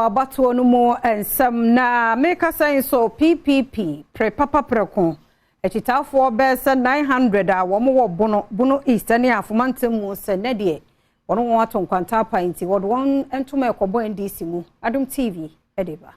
Abatuo no mo ensem na meka saying so PPP prepapa preko echitafo bese 900 a wo Bono East and Ahafo mantem se ne de wono won aton kwanta painti won entuma ekobo NDC mu Adom TV edeba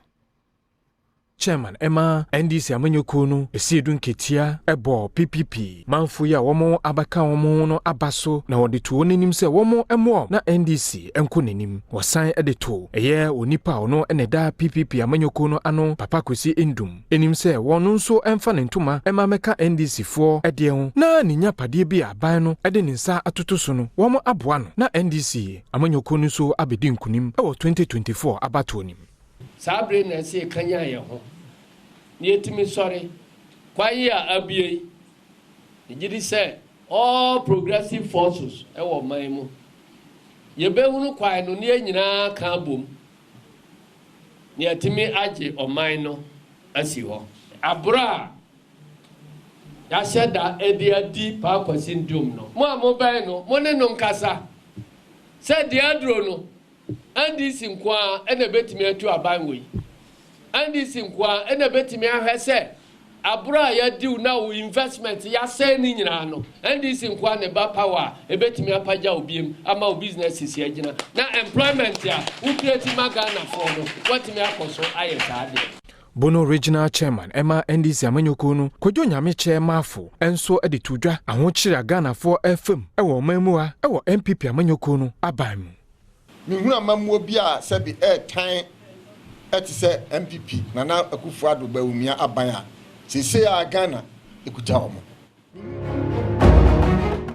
Chairman Emma NDC amanyoko no esiedu nketia ebo PPP manfo ya womo abaka womo no abaso na wode to onenim se womo emo na NDC enko nenim wosan edeto eye onipa ono eneda PPP amanyoko no ano papa Kasee endum enim se wono nso emfa ne ntoma ema meka NDC fo ede ho na ninya pade bi aban no ede ne nsa atoto so no womo aboa no na NDC amanyoko no so abedi nkunim ewo 2024 abato nim Sabre na se kanya ye ho ni etimi sori kwaye a abie igidi se all progressive forces e wo man mu ye behunu kwae no ne nyina ka bom ni etimi age oman no asi ho abra ya sheda edi pa kwasi ndum no mo amobai no mo ne no nkasa se de adro no NDC nkwa ene betimi atu aban we NDC nkwa ene betimi ahwese abura ya diu na wo investment ya se ni nyina no NDC nkwa ne ba power e betimi apaja obiem ama o business si agina na employment ya u create magana for no watimi akoso ayetade Bono Regional Chairman Emma NDC amanyoko no kwadwo nyame chairmafo enso ede tudwa ahokyere Ghana for FM ewo mamua ewo MPP amanyoko no aban mu mihuna mamuo bi a sebi tan etise MPP Nana Akufo-Addo bawumia aban a sese a Ghana ekuta omo